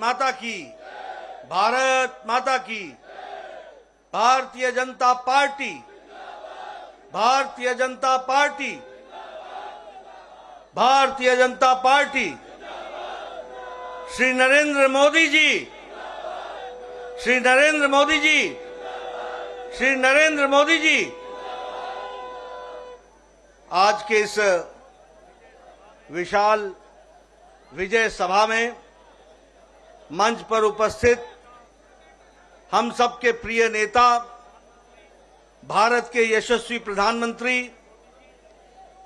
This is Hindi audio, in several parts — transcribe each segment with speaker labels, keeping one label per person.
Speaker 1: माता की, भारत माता की। Bharatiya Janata party, Bharatiya Janata party, Bharatiya Janata party. Shri Narendra Modi ji, Shri Narendra Modi ji, Shri Narendra Modi ji. आज के इस विशाल विजय सभा में मंच पर उपस्थित हम सबके प्रिय नेता, भारत के यशस्वी प्रधानमंत्री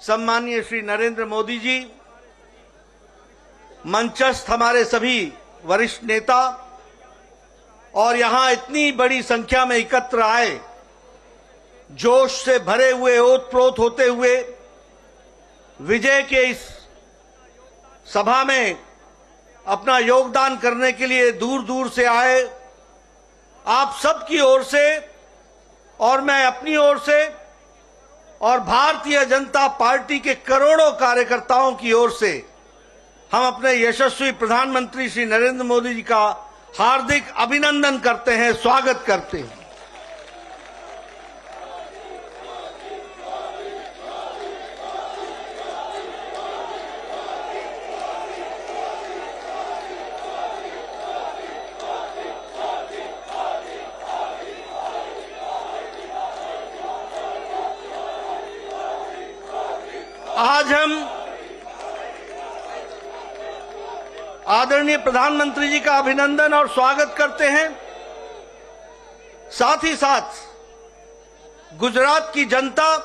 Speaker 1: सम्माननीय श्री नरेंद्र मोदी जी, मंचस्थ हमारे सभी वरिष्ठ नेता और यहां इतनी बड़ी संख्या में एकत्र आए, जोश से भरे हुए, ओतप्रोत होते हुए विजय के इस सभा में अपना योगदान करने के लिए दूर दूर से आए, आप सबकी ओर से और मैं अपनी ओर से और भारतीय जनता पार्टी के करोड़ों कार्यकर्ताओं की ओर से हम अपने यशस्वी प्रधानमंत्री श्री नरेंद्र मोदी जी का हार्दिक अभिनंदन करते हैं, स्वागत करते हैं। आज हम आदरणीय प्रधानमंत्री जी का अभिनंदन और स्वागत करते हैं। साथ ही साथ गुजरात की जनता,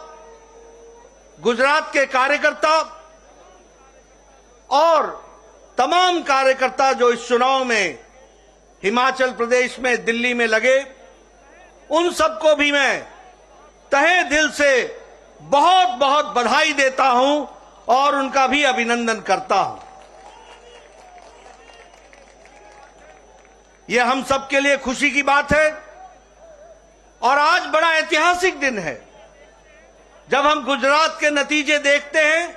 Speaker 1: गुजरात के कार्यकर्ता और तमाम कार्यकर्ता जो इस चुनाव में हिमाचल प्रदेश में, दिल्ली में लगे, उन सबको भी मैं तहे दिल से बहुत बहुत बधाई देता हूं और उनका भी अभिनंदन करता हूं। यह हम सबके लिए खुशी की बात है और आज बड़ा ऐतिहासिक दिन है। जब हम गुजरात के नतीजे देखते हैं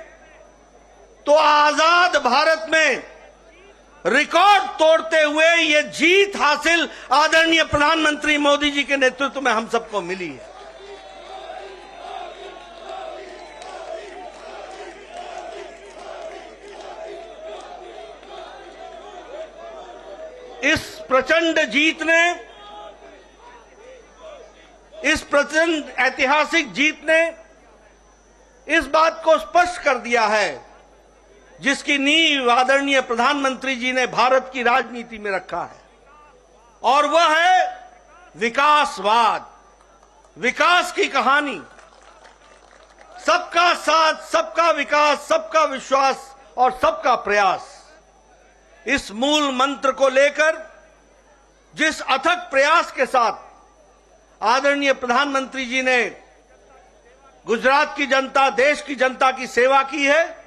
Speaker 1: तो आजाद भारत में रिकॉर्ड तोड़ते हुए यह जीत हासिल आदरणीय प्रधानमंत्री मोदी जी के नेतृत्व में हम सबको मिली है। इस प्रचंड जीत ने, इस प्रचंड ऐतिहासिक जीत ने इस बात को स्पष्ट कर दिया है जिसकी नींव आदरणीय प्रधानमंत्री जी ने भारत की राजनीति में रखा है, और वह है विकासवाद, विकास की कहानी। सबका साथ, सबका विकास, सबका विश्वास और सबका प्रयास, इस मूल मंत्र को लेकर जिस अथक प्रयास के साथ आदरणीय प्रधानमंत्री जी ने गुजरात की जनता, देश की जनता की सेवा की है,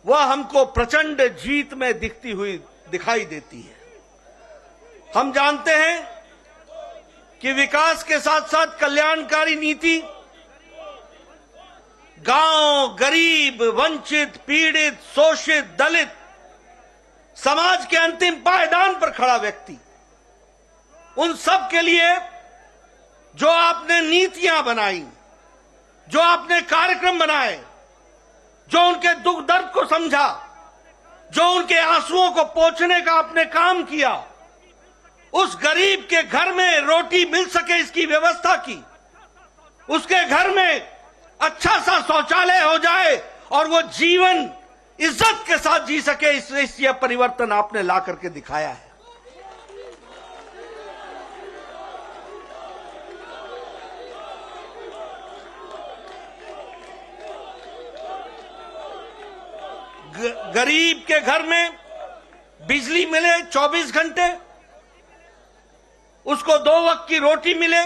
Speaker 1: वह हमको प्रचंड जीत में दिखती हुई दिखाई देती है। हम जानते हैं कि विकास के साथ साथ कल्याणकारी नीति गांव, गरीब, वंचित, पीड़ित, शोषित, दलित, समाज के अंतिम पायदान पर खड़ा व्यक्ति, उन सब के लिए जो आपने नीतियां बनाई, जो आपने कार्यक्रम बनाए, जो उनके दुख दर्द को समझा, जो उनके आंसुओं को पोंछने का आपने काम किया, उस गरीब के घर में रोटी मिल सके इसकी व्यवस्था की, उसके घर में अच्छा सा शौचालय हो जाए और वो जीवन इज्जत के साथ जी सके, इस यह परिवर्तन आपने ला करके दिखाया है। गरीब के घर में बिजली मिले 24 घंटे, उसको 2 वक्त की रोटी मिले,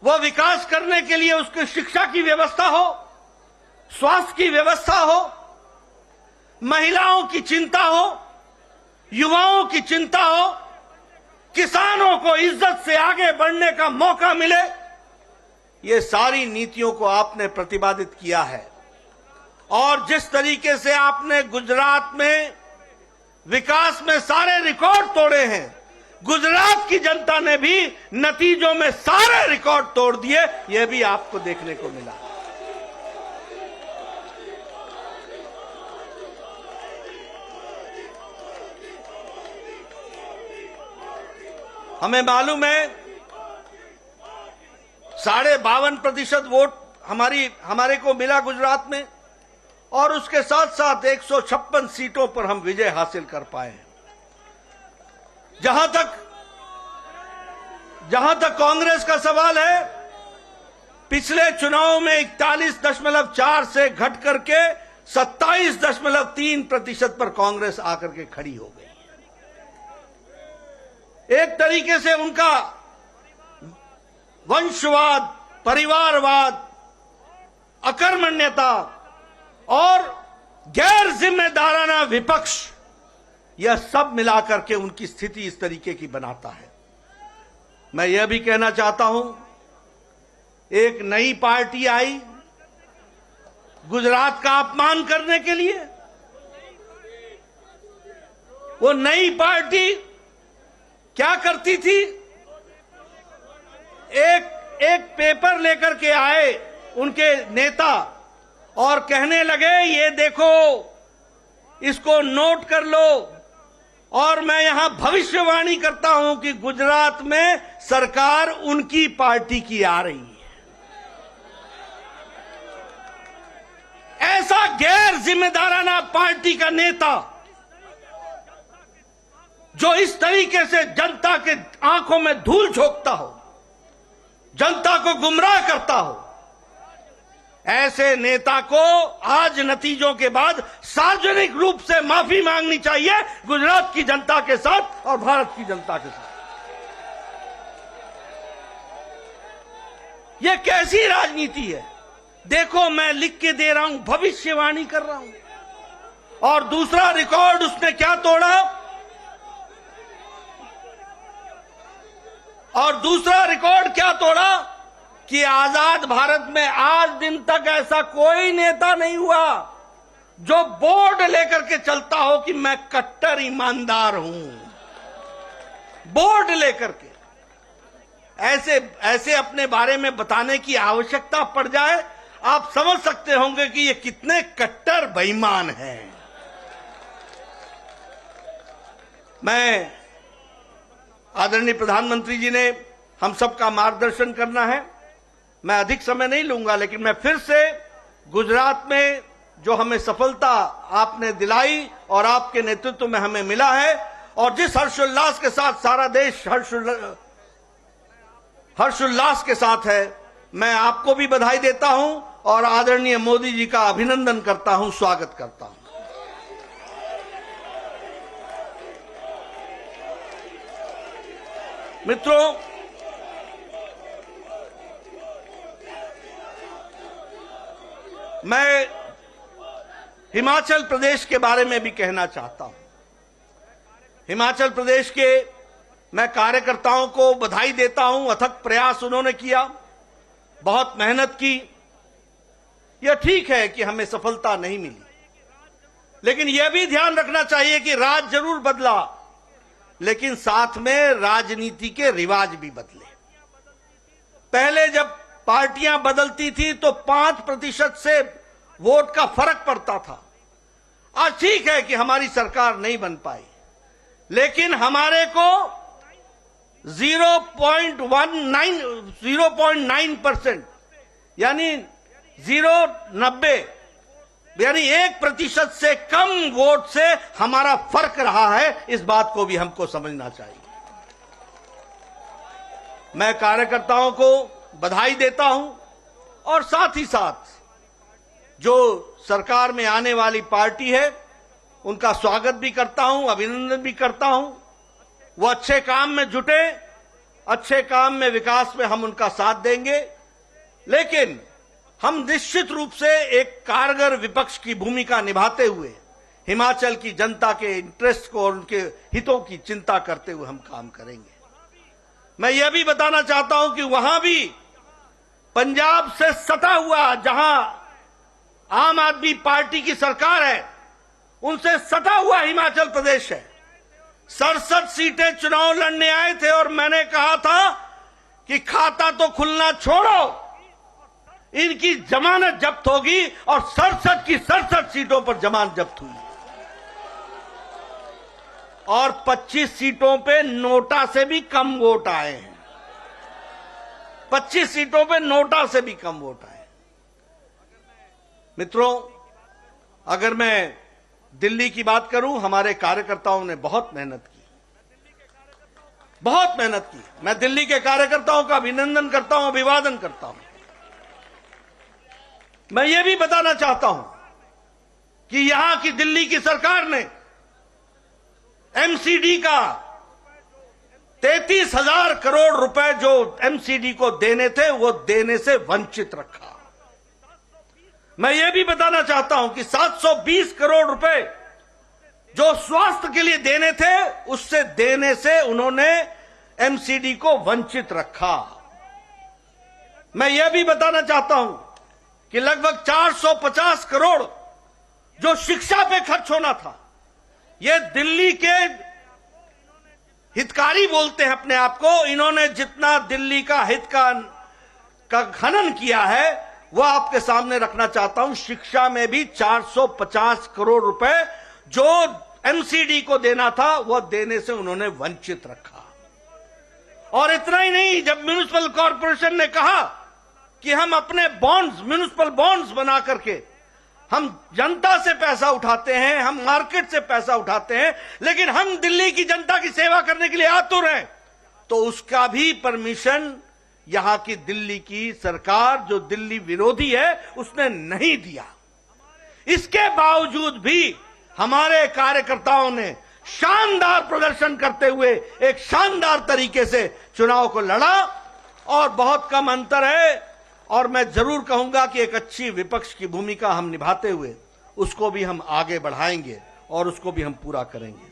Speaker 1: वह विकास करने के लिए उसकी शिक्षा की व्यवस्था हो, स्वास्थ्य की व्यवस्था हो, महिलाओं की चिंता हो, युवाओं की चिंता हो, किसानों को इज्जत से आगे बढ़ने का मौका मिले, ये सारी नीतियों को आपने प्रतिपादित किया है। और जिस तरीके से आपने गुजरात में विकास में सारे रिकॉर्ड तोड़े हैं। गुजरात की जनता ने भी नतीजों में सारे रिकॉर्ड तोड़ दिए, यह भी आपको देखने को मिला। हमें मालूम है 52.5% वोट हमारे को मिला गुजरात में, और उसके साथ साथ 156 सीटों पर हम विजय हासिल कर पाए हैं। जहां तक कांग्रेस का सवाल है, पिछले चुनाव में 41.4 से घट करके 27.3% पर कांग्रेस आकर के खड़ी हो गई। एक तरीके से उनका वंशवाद, परिवारवाद, अकर्मण्यता और गैर जिम्मेदाराना विपक्ष, यह सब मिलाकर के उनकी स्थिति इस तरीके की बनाता है। मैं यह भी कहना चाहता हूं, एक नई पार्टी आई गुजरात का अपमान करने के लिए। वो नई पार्टी क्या करती थी? एक पेपर लेकर के आए उनके नेता और कहने लगे, ये देखो, इसको नोट कर लो, और मैं यहां भविष्यवाणी करता हूं कि गुजरात में सरकार उनकी पार्टी की आ रही है। ऐसा गैर जिम्मेदाराना पार्टी का नेता जो इस तरीके से जनता के आंखों में धूल झोंकता हो, जनता को गुमराह करता हो, ऐसे नेता को आज नतीजों के बाद सार्वजनिक रूप से माफी मांगनी चाहिए गुजरात की जनता के साथ और भारत की जनता के साथ। यह कैसी राजनीति है? देखो, मैं लिख के दे रहा हूं, भविष्यवाणी कर रहा हूं। और दूसरा रिकॉर्ड उसने क्या तोड़ा? और दूसरा रिकॉर्ड क्या तोड़ा कि आजाद भारत में आज दिन तक ऐसा कोई नेता नहीं हुआ जो बोर्ड लेकर के चलता हो कि मैं कट्टर ईमानदार हूं। बोर्ड लेकर के ऐसे अपने बारे में बताने की आवश्यकता पड़ जाए, आप समझ सकते होंगे कि ये कितने कट्टर बेईमान हैं। मैं आदरणीय प्रधानमंत्री जी ने हम सबका मार्गदर्शन करना है, मैं अधिक समय नहीं लूंगा, लेकिन मैं फिर से गुजरात में जो हमें सफलता आपने दिलाई और आपके नेतृत्व में हमें मिला है, और जिस हर्षोल्लास के साथ सारा देश हर्षोल्लास के साथ है, मैं आपको भी बधाई देता हूं और आदरणीय मोदी जी का अभिनंदन करता हूं, स्वागत करता हूं। मित्रों, मैं हिमाचल प्रदेश के बारे में भी कहना चाहता हूं। हिमाचल प्रदेश के मैं कार्यकर्ताओं को बधाई देता हूं, अथक प्रयास उन्होंने किया, बहुत मेहनत की। यह ठीक है कि हमें सफलता नहीं मिली, लेकिन यह भी ध्यान रखना चाहिए कि राज जरूर बदला, लेकिन साथ में राजनीति के रिवाज भी बदले। पहले जब पार्टियां बदलती थी तो 5% से वोट का फर्क पड़ता था। आज ठीक है कि हमारी सरकार नहीं बन पाई, लेकिन हमारे को 0.9% यानी 0.90 यानी 1% से कम वोट से हमारा फर्क रहा है। इस बात को भी हमको समझना चाहिए। मैं कार्यकर्ताओं को बधाई देता हूं और साथ ही साथ जो सरकार में आने वाली पार्टी है उनका स्वागत भी करता हूं, अभिनंदन भी करता हूं। वो अच्छे काम में जुटे, अच्छे काम में, विकास में हम उनका साथ देंगे, लेकिन हम निश्चित रूप से एक कारगर विपक्ष की भूमिका निभाते हुए हिमाचल की जनता के इंटरेस्ट को और उनके हितों की चिंता करते हुए हम काम करेंगे। मैं यह भी बताना चाहता हूं कि वहां भी पंजाब से सटा हुआ, जहां आम आदमी पार्टी की सरकार है, उनसे सटा हुआ हिमाचल प्रदेश है। 67 सीटें चुनाव लड़ने आए थे और मैंने कहा था कि खाता तो खुलना छोड़ो, इनकी जमानत जब्त होगी, और 67 की 67 सीटों पर जमानत जब्त हुई और 25 सीटों पे नोटा से भी कम वोट आए हैं। 25 सीटों पे नोटा से भी कम वोट आए। मित्रों, अगर मैं दिल्ली की बात करूं, हमारे कार्यकर्ताओं ने बहुत मेहनत की, बहुत मेहनत की। मैं दिल्ली के कार्यकर्ताओं का अभिनंदन करता हूं, अभिवादन करता हूं। मैं ये भी बताना चाहता हूं कि यहां की दिल्ली की सरकार ने एमसीडी का 33,000 करोड़ रुपए जो एमसीडी को देने थे, वो देने से वंचित रखा। मैं ये भी बताना चाहता हूं कि 720 करोड़ रुपए जो स्वास्थ्य के लिए देने थे, उससे देने से उन्होंने एमसीडी को वंचित रखा। मैं यह भी बताना चाहता हूं कि लगभग 450 करोड़ जो शिक्षा पे खर्च होना था, ये दिल्ली के हितकारी बोलते हैं अपने आप को, इन्होंने जितना दिल्ली का हित का खनन किया है, वह आपके सामने रखना चाहता हूं। शिक्षा में भी 450 करोड़ रुपए जो एमसीडी को देना था, वह देने से उन्होंने वंचित रखा। और इतना ही नहीं, जब म्युनिसिपल कॉर्पोरेशन ने कहा कि हम अपने बॉन्ड्स, म्युनिसिपल बॉन्ड्स बना करके हम जनता से पैसा उठाते हैं, हम मार्केट से पैसा उठाते हैं, लेकिन हम दिल्ली की जनता की सेवा करने के लिए आतुर हैं, तो उसका भी परमिशन यहां की दिल्ली की सरकार, जो दिल्ली विरोधी है, उसने नहीं दिया। इसके बावजूद भी हमारे कार्यकर्ताओं ने शानदार प्रदर्शन करते हुए एक शानदार तरीके से चुनाव को लड़ा और बहुत कम अंतर है। और मैं जरूर कहूंगा कि एक अच्छी विपक्ष की भूमिका हम निभाते हुए उसको भी हम आगे बढ़ाएंगे और उसको भी हम पूरा करेंगे।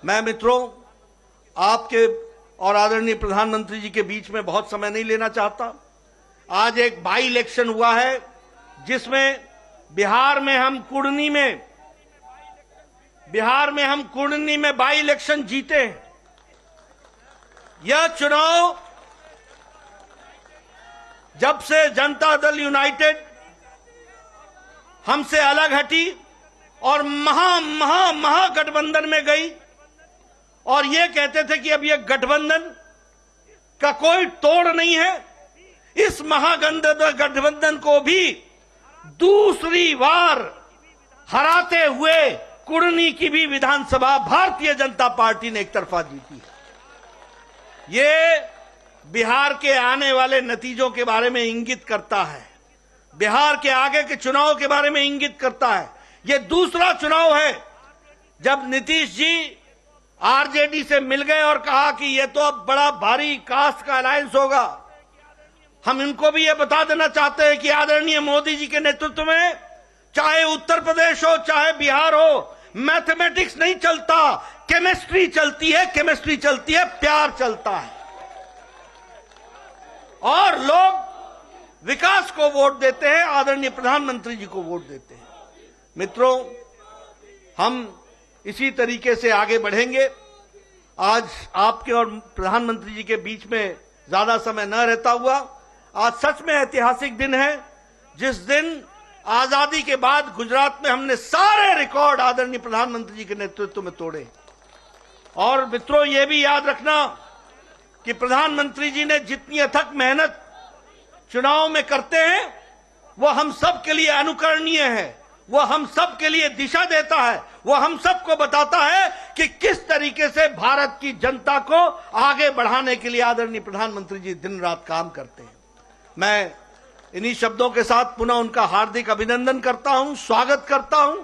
Speaker 1: मैं मित्रों, आपके और आदरणीय प्रधानमंत्री जी के बीच में बहुत समय नहीं लेना चाहता। आज एक बाई इलेक्शन हुआ है, जिसमें बिहार में हम कुर्नी में बाई इलेक्शन जीते हैं। यह चुनाव जब से जनता दल यूनाइटेड हमसे अलग हटी और महागठबंधन में गई, और ये कहते थे कि अब ये गठबंधन का कोई तोड़ नहीं है, इस महागठबंधन को भी दूसरी बार हराते हुए कुर्नी की भी विधानसभा भारतीय जनता पार्टी ने एक तरफा जीती है। ये बिहार के आने वाले नतीजों के बारे में इंगित करता है, बिहार के आगे के चुनाव के बारे में इंगित करता है। ये दूसरा चुनाव है जब नीतीश जी आरजेडी से मिल गए और कहा कि ये तो अब बड़ा भारी कास्ट का अलायंस होगा। हम इनको भी ये बता देना चाहते हैं कि आदरणीय मोदी जी के नेतृत्व में चाहे उत्तर प्रदेश हो चाहे बिहार हो, मैथमेटिक्स नहीं चलता, केमिस्ट्री चलती है, केमिस्ट्री चलती है, प्यार चलता है। और लोग विकास को वोट देते हैं, आदरणीय प्रधानमंत्री जी को वोट देते हैं। मित्रों, हम इसी तरीके से आगे बढ़ेंगे। आज आपके और प्रधानमंत्री जी के बीच में ज्यादा समय न रहता हुआ, आज सच में ऐतिहासिक दिन है, जिस दिन आजादी के बाद गुजरात में हमने सारे रिकॉर्ड आदरणीय प्रधानमंत्री जी के नेतृत्व में तोड़े। और मित्रों, ये भी याद रखना कि प्रधानमंत्री जी ने जितनी अथक मेहनत चुनाव में करते हैं, वह हम सब के लिए अनुकरणीय है, वह हम सब के लिए दिशा देता है, वह हम सबको बताता है कि किस तरीके से भारत की जनता को आगे बढ़ाने के लिए आदरणीय प्रधानमंत्री जी दिन रात काम करते हैं। मैं इन्हीं शब्दों के साथ पुनः उनका हार्दिक अभिनंदन करता हूं, स्वागत करता हूं